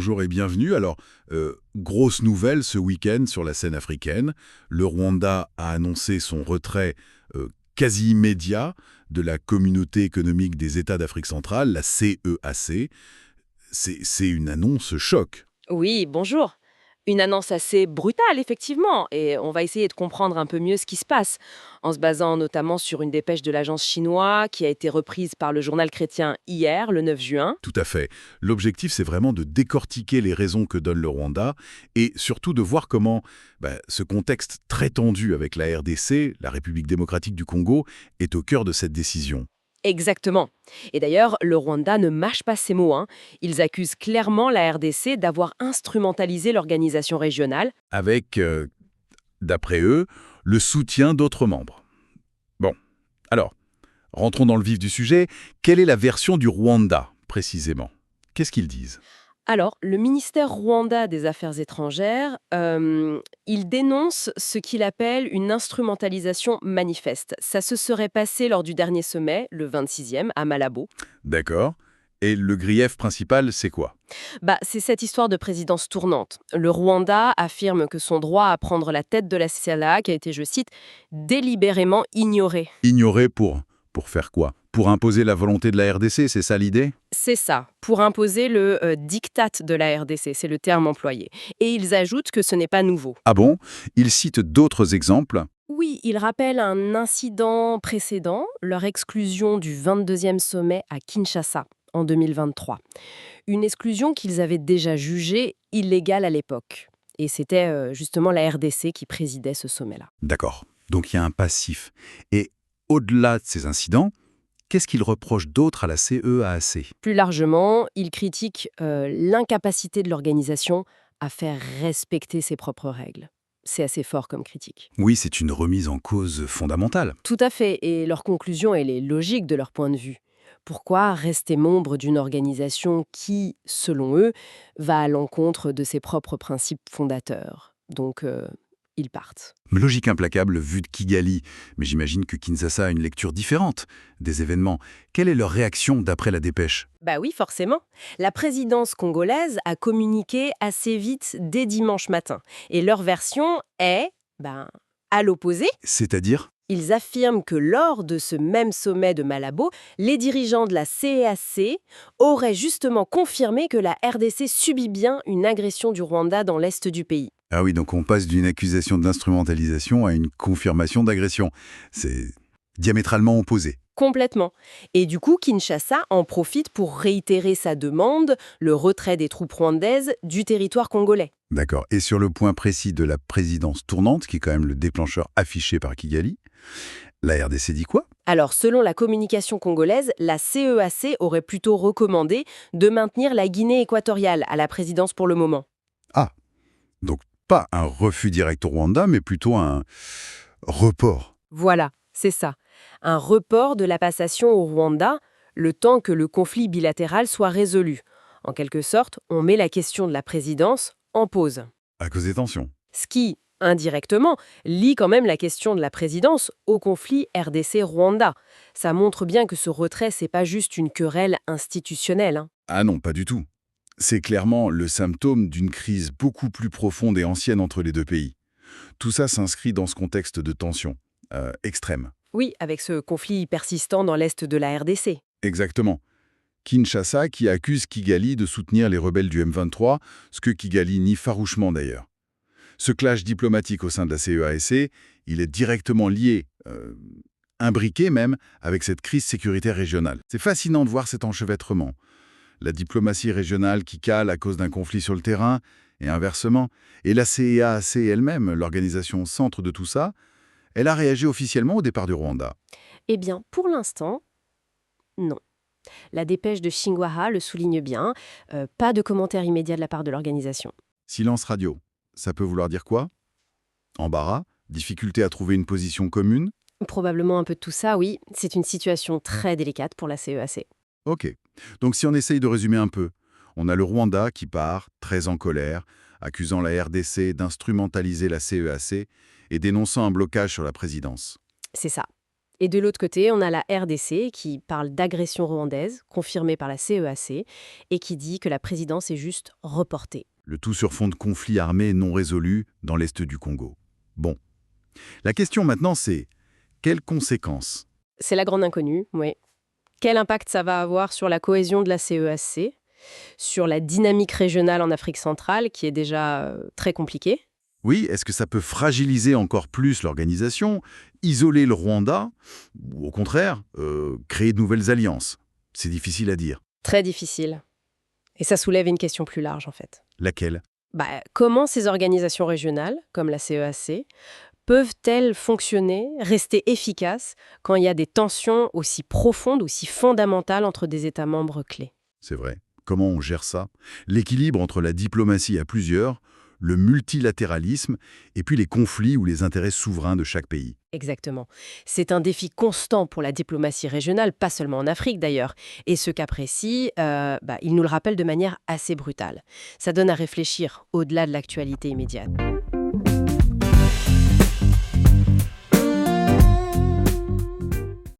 bonjour et bienvenue. Alors, grosse nouvelle ce week-end sur la scène africaine. Le Rwanda a annoncé son retrait quasi immédiat de la Communauté économique des États d'Afrique centrale, la CEAC. C'est une annonce choc. Oui, bonjour. Une annonce assez brutale, effectivement, et on va essayer de comprendre un peu mieux ce qui se passe, en se basant notamment sur une dépêche de l'agence chinoise qui a été reprise par le journal chrétien hier, le 9 juin. Tout à fait. L'objectif, c'est vraiment de décortiquer les raisons que donne le Rwanda et surtout de voir comment ce contexte très tendu avec la RDC, la République démocratique du Congo, est au cœur de cette décision. Exactement. Et d'ailleurs, le Rwanda ne mâche pas ses mots, hein. Ils accusent clairement la RDC d'avoir instrumentalisé l'organisation régionale. Avec, d'après eux, le soutien d'autres membres. Bon, alors, rentrons dans le vif du sujet. Quelle est la version du Rwanda, précisément? Qu'est-ce qu'ils disent? Alors, le ministère rwandais des Affaires étrangères, il dénonce ce qu'il appelle une instrumentalisation manifeste. Ça se serait passé lors du dernier sommet, le 26e, à Malabo. D'accord. Et le grief principal, c'est quoi? C'est cette histoire de présidence tournante. Le Rwanda affirme que son droit à prendre la tête de la CELAC a été, je cite, délibérément ignoré. Ignorer pour faire quoi? Pour imposer la volonté de la RDC, c'est ça l'idée? C'est ça, pour imposer le diktat de la RDC, c'est le terme employé. Et ils ajoutent que ce n'est pas nouveau. Ah bon? Ils citent d'autres exemples? Oui, ils rappellent un incident précédent, leur exclusion du 22e sommet à Kinshasa en 2023. Une exclusion qu'ils avaient déjà jugée illégale à l'époque. Et c'était justement la RDC qui présidait ce sommet-là. D'accord. Donc il y a un passif. Et au-delà de ces incidents, qu'est-ce qu'ils reprochent d'autre à la CEAC? Plus largement, ils critiquent l'incapacité de l'organisation à faire respecter ses propres règles. C'est assez fort comme critique. Oui, c'est une remise en cause fondamentale. Tout à fait, et leur conclusion, elle est logique de leur point de vue. Pourquoi rester membre d'une organisation qui, selon eux, va à l'encontre de ses propres principes fondateurs? Donc, ils partent. Logique implacable vue de Kigali, mais j'imagine que Kinshasa a une lecture différente des événements. Quelle est leur réaction d'après la dépêche? Bah oui, forcément. La présidence congolaise a communiqué assez vite dès dimanche matin. Et leur version est, à l'opposé. C'est-à-dire? Ils affirment que lors de ce même sommet de Malabo, les dirigeants de la CEAC auraient justement confirmé que la RDC subit bien une agression du Rwanda dans l'est du pays. Ah oui, donc on passe d'une accusation d'instrumentalisation à une confirmation d'agression. C'est diamétralement opposé. Complètement. Et du coup, Kinshasa en profite pour réitérer sa demande, le retrait des troupes rwandaises du territoire congolais. D'accord. Et sur le point précis de la présidence tournante, qui est quand même le déclencheur affiché par Kigali, la RDC dit quoi? Alors, selon la communication congolaise, la CEAC aurait plutôt recommandé de maintenir la Guinée équatoriale à la présidence pour le moment. Ah, donc pas un refus direct au Rwanda, mais plutôt un report. Voilà, c'est ça. Un report de la passation au Rwanda, le temps que le conflit bilatéral soit résolu. En quelque sorte, on met la question de la présidence en pause. À cause des tensions. Ce qui, indirectement, lie quand même la question de la présidence au conflit RDC-Rwanda. Ça montre bien que ce retrait, c'est pas juste une querelle institutionnelle, hein. Ah non, pas du tout. C'est clairement le symptôme d'une crise beaucoup plus profonde et ancienne entre les deux pays. Tout ça s'inscrit dans ce contexte de tension extrême. Oui, avec ce conflit persistant dans l'est de la RDC. Exactement. Kinshasa qui accuse Kigali de soutenir les rebelles du M23, ce que Kigali nie farouchement d'ailleurs. Ce clash diplomatique au sein de la CEAC, il est directement lié, imbriqué même, avec cette crise sécuritaire régionale. C'est fascinant de voir cet enchevêtrement. La diplomatie régionale qui cale à cause d'un conflit sur le terrain, et inversement. Et la CEAC elle-même, l'organisation centre de tout ça, elle a réagi officiellement au départ du Rwanda. Eh bien, pour l'instant, non. La dépêche de Xinhua le souligne bien. Pas de commentaire immédiat de la part de l'organisation. Silence radio, ça peut vouloir dire quoi? Embarras? Difficulté à trouver une position commune? Probablement un peu de tout ça, oui. C'est une situation très délicate pour la CEAC. Ok. Donc si on essaye de résumer un peu, on a le Rwanda qui part, très en colère, accusant la RDC d'instrumentaliser la CEAC et dénonçant un blocage sur la présidence. C'est ça. Et de l'autre côté, on a la RDC qui parle d'agression rwandaise, confirmée par la CEAC, et qui dit que la présidence est juste reportée. Le tout sur fond de conflits armés non résolus dans l'est du Congo. Bon. La question maintenant, c'est quelles conséquences? C'est la grande inconnue, oui. Quel impact ça va avoir sur la cohésion de la CEAC, sur la dynamique régionale en Afrique centrale, qui est déjà très compliquée? Oui, est-ce que ça peut fragiliser encore plus l'organisation, isoler le Rwanda, ou au contraire, créer de nouvelles alliances? C'est difficile à dire. Très difficile. Et ça soulève une question plus large, en fait. Laquelle? Comment ces organisations régionales, comme la CEAC, peuvent-elles fonctionner, rester efficaces, quand il y a des tensions aussi profondes, aussi fondamentales entre des États membres clés? C'est vrai. Comment on gère ça? L'équilibre entre la diplomatie à plusieurs, le multilatéralisme, et puis les conflits ou les intérêts souverains de chaque pays. Exactement. C'est un défi constant pour la diplomatie régionale, pas seulement en Afrique d'ailleurs. Et ce cas précis, il nous le rappelle de manière assez brutale. Ça donne à réfléchir au-delà de l'actualité immédiate.